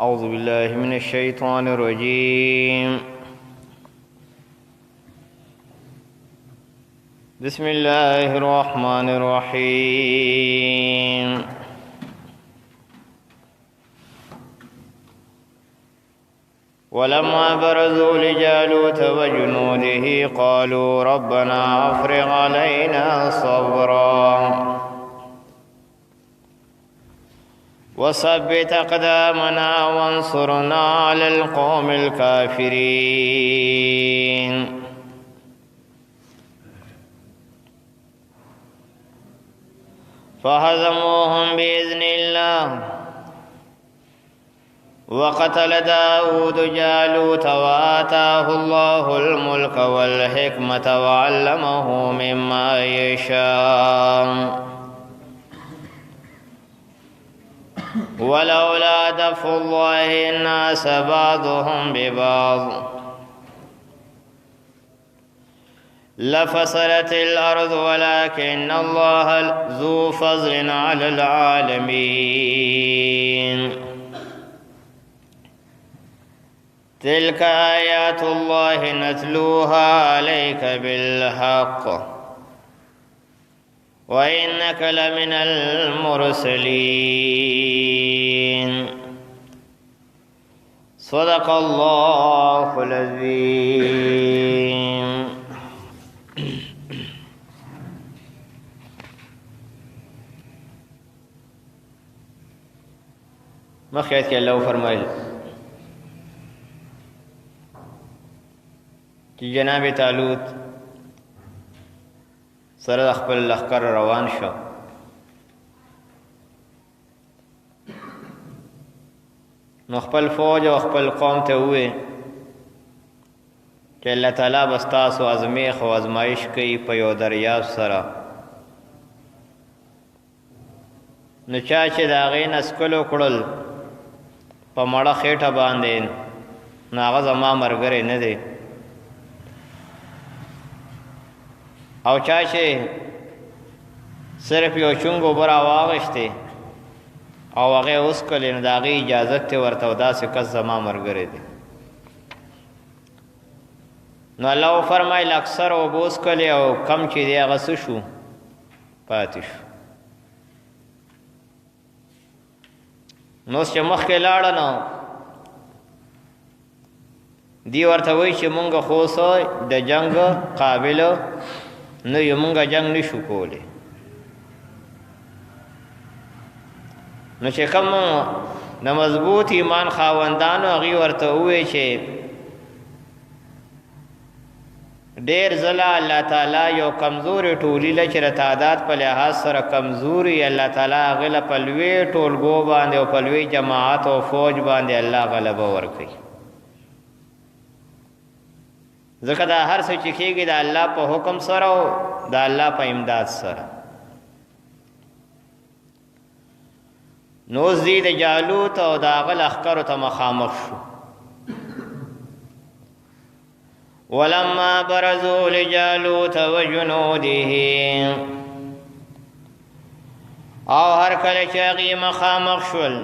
أعوذ بالله من الشيطان الرجيم. بسم الله الرحمن الرحيم. ولما برزوا لجالوت وجنوده قالوا ربنا أفرغ علينا صبرا وثبت أقدامنا وانصرنا على القوم الكافرين. فهزموهم بإذن الله وقتل داود جالوت وآتاه الله الملك والحكمة وعلمه مما يشاء ولولا دفع الله الناس بعضهم ببعض لفسدت الأرض ولكن الله ذو فضل على العالمين. تلك آيات الله نتلوها عليك بالحق وإنك لمن المرسلين. صدق الله العظيم. مخیت کې الله فرمایل چې جناب طالوت سره خپل لښکر روان شو. نو خپل فوج او خپل قوم ته وویل چې الله تعالی به ستاسو ازمیښ او ازمایش کوي په یو دریاب سره. نو چا چې د هغې نه څکلو کړل په مړه خېټه باندې نو هغه زما ملګری نه دی، او چا چې صرف یو چونګ اوبه راواغېستې او هغې وڅکلې نو د هغې اجازت یې ورته و داسې کس زما ملګری دی. نو الله وفرمایل اکثر اوبه وڅکلې او کم چې دی هغه څه شو؟ پاتې شو. نو اوس چې مخکې لاړه نو دی ورته وایي چې مونږ خو اوس د جنګ قابل نه یو، مونږ جنګ نشو کولی. نو چې کوم د مضبوط ایمان خاوندانو هغوی ورته ووایي چې ډېر ځله الله تعالی یو کمزورې ټولي له چې د تعداد په لحاظ سره کمزوري، الله تعالی هغې له په لوی ټولګو باندې او په لوی جماعت او فوج باندې الله غلبه ورکوي. ځکه دا هر څه چې کېږي د الله په حکم سره او د الله په امداد سره. نو اوس دوی د جالوت او د هغه لښکرو ته مخامخ شو. ولما برزوا لجالوت وجنوده، او هر کله چې هغې مخامخ شول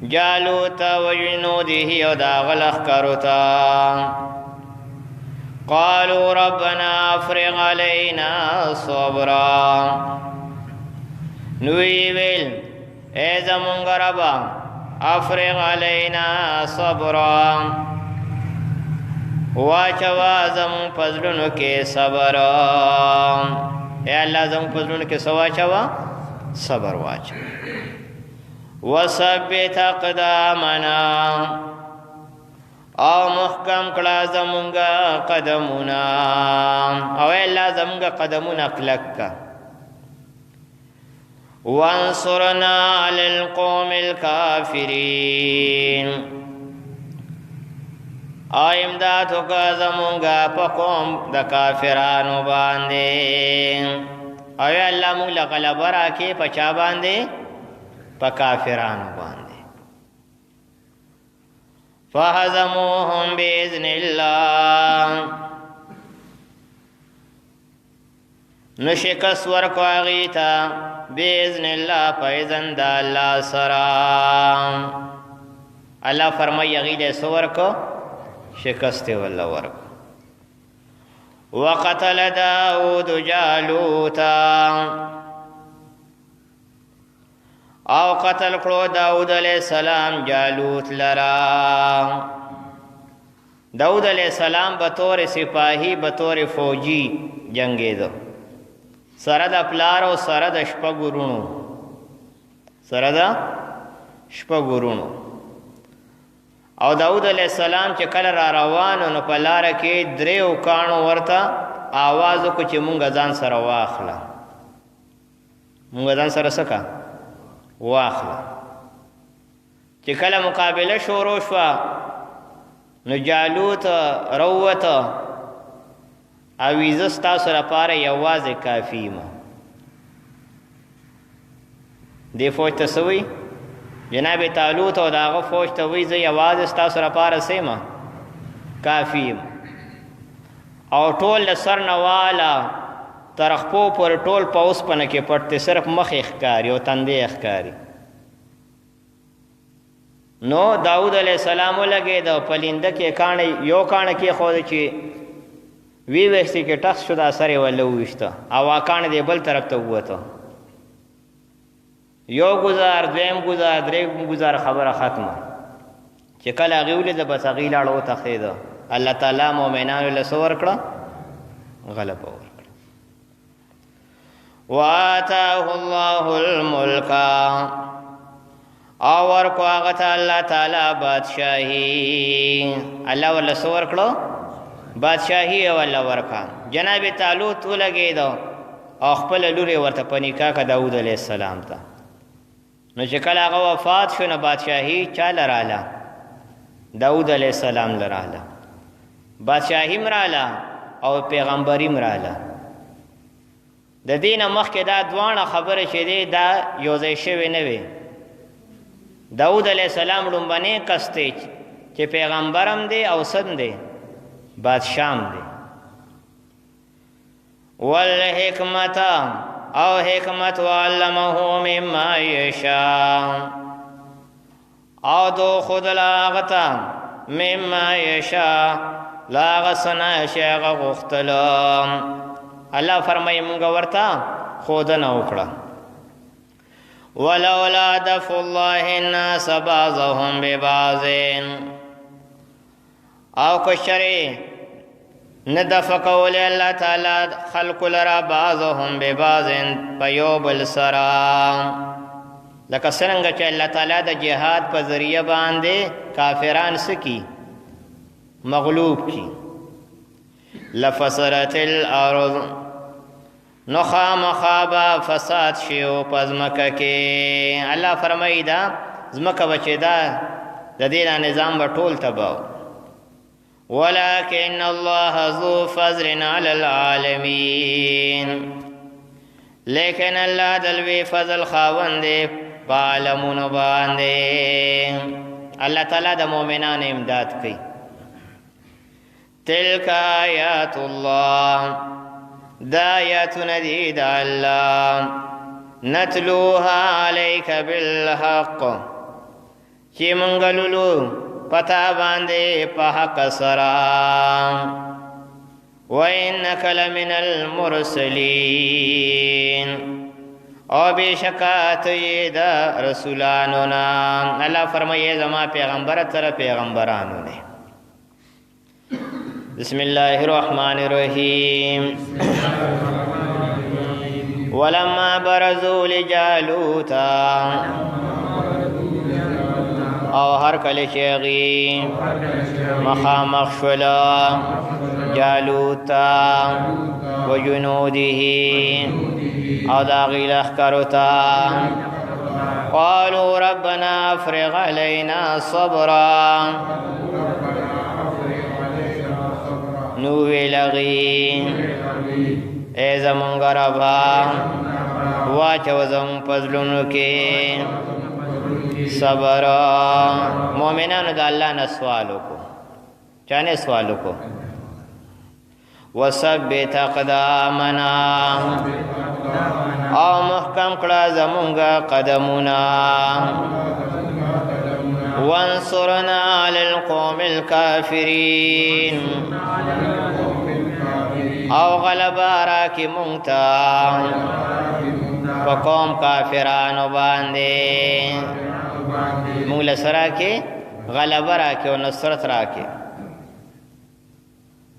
جالوت وجنوده او د هغه لښکرو ته، قالوا ربنا افرغ علينا صبرا، نو ویې ویل ای زمونږ ربه افرغ علينا صبرا، واچوا زمون په زړونو کې صبر. ای الله زمون په زړونو کې څه واچوه؟ صبر واچوه. وثبت اقدامنا، او محکم کړه زمونږ قدمونه، او ای الله زمونږ قدمونه کلک که. وانصرنا علی القوم الکافرین، او امداد وکړه زمونږه په قوم د کافرانو باندې، او ای الله مونږ له غلبه راکړې په چا باندې؟ په کافرانو باندې. فهزموهم بإذن الله، نو شکست ورکو هغوی ته بإذن الله په اذن د الله سره. الله فرمایي هغې له څه ورکړو شکست یې ورله ورکړو وقتل داود جالوتا او قتل کړو داود علیہ السلام جالوت لرا داود علیہ السلام بطور سپاهی بطور فوجی جنگیدو سره د پلار او سره د شپږو وروڼو سره د شپږو وروڼو او داود علیہ السلام چې کله را روانو نو په لاره کې دریو کاڼو ورته آواز وکړو چې مونږ ځان سره واخله مونږ ځان سره څه واخله چې کله مقابله شروع شوه نو جالوت روته او زه ستاسو لپاره یوازې کافي یم دې فوج ته څه وایي جناب طالوت او د هغه فوج ته وایي زه یوازې ستاسو لپاره څه یم کافي یم او ټول له سر نه واله تر خپو پورې ټول په اوسپنه کې پټ دی صرف مخ یې ښکاري او تندی یې ښکاري نو داود علیہ السلام ولګېد په لینده کې کاڼی یو کاڼه کېښوده چې ویویستې کې ټس شو دا سر یې ورله وویشته او کاڼه دی بل طرف ته ووته یو ګزار دویم ګزار درېم ګزار خبره ختمه چې کله هغې ولیده بس هغې لاړه وتښتېده الله تعالی مؤمنانو له څه ورکړه غلبه ورکړه وآتاه الله الملک او ورکو هغه ته الله تعالی بادشاهي الله ورله څه ورکړو بادشاهي یې ورله ورکړه جناب طالوت ولګېده او خپله لور یې ورته په نکاح که داود علیه السلام ته نو چې کله هغه وفات شو نو بادشاهي چا له راله داود علیه السلام له راله بادشاهي م راله او پیغمبري م راله د دې نه مخکې دا دواړه خبره چې دی دا یو ځای شوې نه وې داود علیه السلام لومبنی کس دی چې پیغمبر هم دی او څه دی بادشاه هم دی والحکمت او حکمت وعلمه مما یشاء او دو خود لاغتا مما یشاء لاغسنا شیغ غختلم الله فرمایي مونږ ورته ښودنه وکړه ولولا دفع الله الناس بعضهم ببعض او کشرې نه دفع کولی الله تعالی خلقو لره بعضهم ببعض په یو بل سره لکه څرنګه چې الله تعالی د جهاد په ذریعه باندې کافران څه کی مغلوب کی لفسرت الارض نو خامخا به فساد شي او په ځمکه کې الله فرمایي دا ځمکه به چې دا د دې نظام به ټول تباه ولكن الله ذو فضل على العالمين لیکن الله دلوی فضل خاوند دی په عالمونو باندې الله تعالی د مؤمنانو امداد کوي تلک آیات الله دا آیاتونه دي د الله نتلوها علیک بالحق چې مونږ لولو پتا باندې په حق سره وانک لمن المرسلین او بشکات یې د رسولانو نه الله فرمایي زما پیغمبر تر پیغمبرانو نه بسم الله الرحمن الرحیم ولما برزوا لجالوت او هر کله چې هغې مخامخ شوله جالوت و جنوده او د هغې لښکرو ته قالوا ربنا افرغ علینا صبرا نو ویل هغې ای زمونږ ربه واچوه زمونږ په زړونو کې صبر مؤمنانو د الله نه سوال وکړو چا نه سوال وکړو وثبت اقدامنا او محکم کړه زمونږ قدمونه وانصرنا على القوم الكافرين او غلبا راکی مونگتا وقوم کافرانو باندے مونگ لسرا کے غلبا راکی و نصرت راکی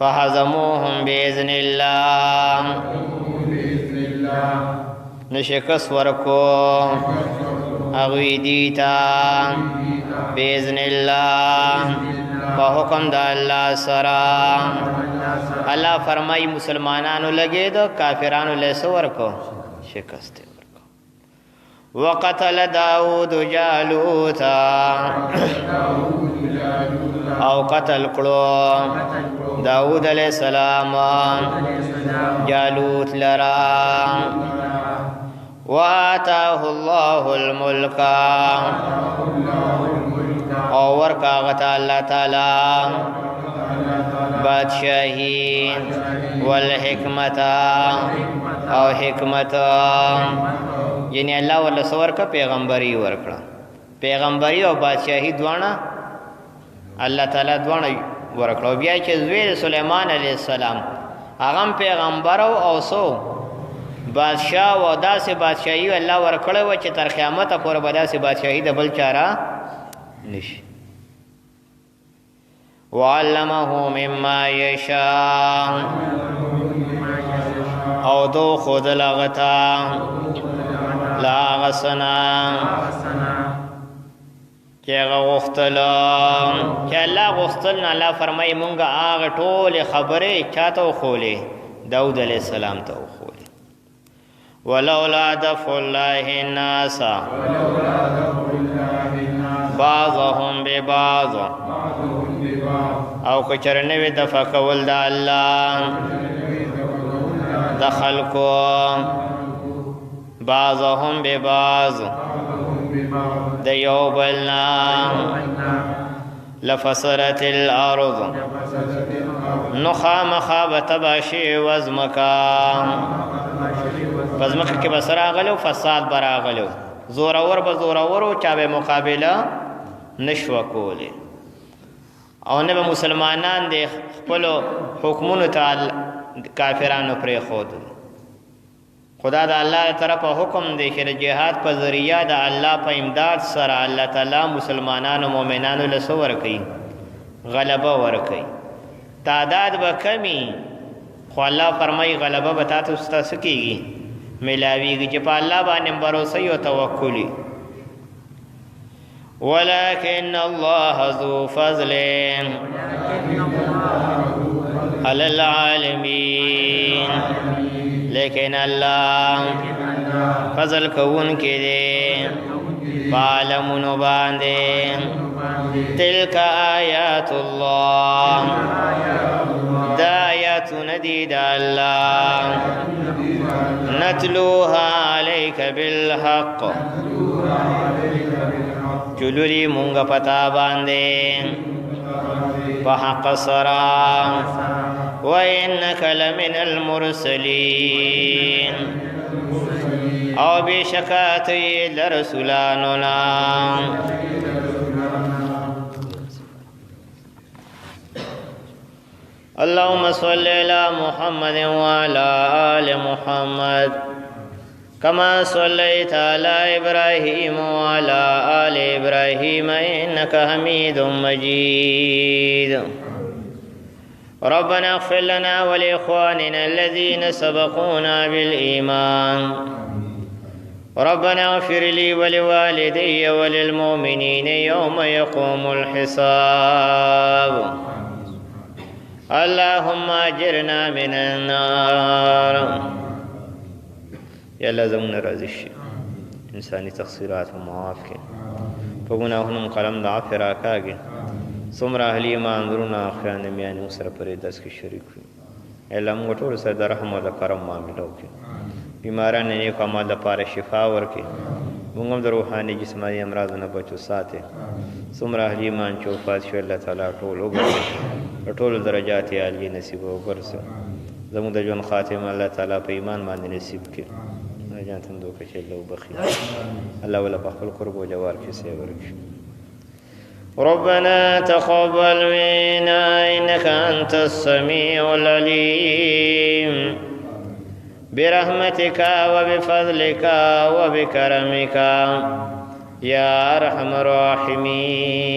فحزموهم بإذن الله نشکس ورکو اغوی دیتا بإذن الله فحکم دا اللہ سرا اللہ فرمائی مسلمانانو لگے دو کافرانو لیسو ورکو شکستے ورکو وقتل داود جالوتا او قتل کرو داود علیہ السلام جالوت لرا وآتاه الله الملك او ورکا غتا اللہ تعالی بادشاہی والحکمت او حکمت یعنی اللہ والا سور کا پیغمبری ورکڑا پیغمبری او بادشاہی دوانا اللہ تعالی دوانا ورکڑا بیا چې زوی سلیمان علیہ السلام اغم پیغمبر او سو بادشاہ و داسې بادشاہی الله ورکړی و چې تر قیامته پورې به داسې بادشاہی د بل چاره نشي وعلمه مما یشاء او دو خود لغتا لاغسنا چې هغه غوښتل چې الله غوښتل نه الله فرمایي مونږ هغه ټولې خبرې چاته وښولې داود علیه السلام ته وښولې ولولا دفع الله الناس بعضهم ببعض او کچر نوی دفع کول دا اللہ دا خلقو بعضهم ببعض دا یو بلنا لفصلت الارض نخام خواب تباشی وزمکا وزمکا کی بسر آغلو فساد بر آغلو زورور بزورورو چاوے مقابلہ نشو کولی او نه به مسلمانان د خپل حکمونو ته کافرانو پرې خود خدا د الله طرفه حکم دی چې د جهاد په ذریعہ د الله په امداد سره الله تعالی مسلمانانو مؤمنانو له سو ورکي غلبه ورکي تعداد به کمی خو الله فرمای غلبه به تاسو ستاسو کیږي ملاویږي چې په الله باندې باور او توکل ولكن الله ذو فضل على العالمين لیکن اللہ فضل کون کے دے عالمونو باندے تلک آیات اللہ دا آیاتون دید اللہ نتلوها علیک بالحق چلولی مونگا پتا باندے بحق سرا وَإِنَّكَ لَمِنَ الْمُرْسَلِينَ او بشکاتی لرسولانونا اللهم صل على محمد وعلى آل محمد كما صليت على إبراهيم وعلى آل إبراهيم إنك حميد مجيد ربنا اغفر لنا ولإخواننا الذين سبقونا بالإيمان ربنا اغفر لي ولوالدي وللمؤمنين يوم يقوم الحساب اللهم اجرنا من النار یا اللہ زمون رازش انسانی تقصیرات و معاف کے فگناہنم قلم دعاف راکاگے سمرا اہلی ماندرونا خیان میانی اسر پر دست کی شریک ہوئی اللہ مونگا ٹول سر در رحم و در کرم معاملو کے بیماران نیک عمال در پار شفا ورکے مونگم در روحانی جسمانی امراض نبچو ساتے سمرا اہلی مان چوفات شو اللہ تعالیٰ ٹول اگرسے ٹول درجات عالی نصیب اگرسے زمون در جون خاتم اللہ تعالیٰ پہ ایمان ماندی نصیب کے جانتن دو کچھ اللہ بخیر اللہ والا بخل قرب و جوار کسی ورکش ربنا تقبل منا إنك أنت السميع العليم برحمتك وبفضلك وبكرمك يا أرحم الراحمين.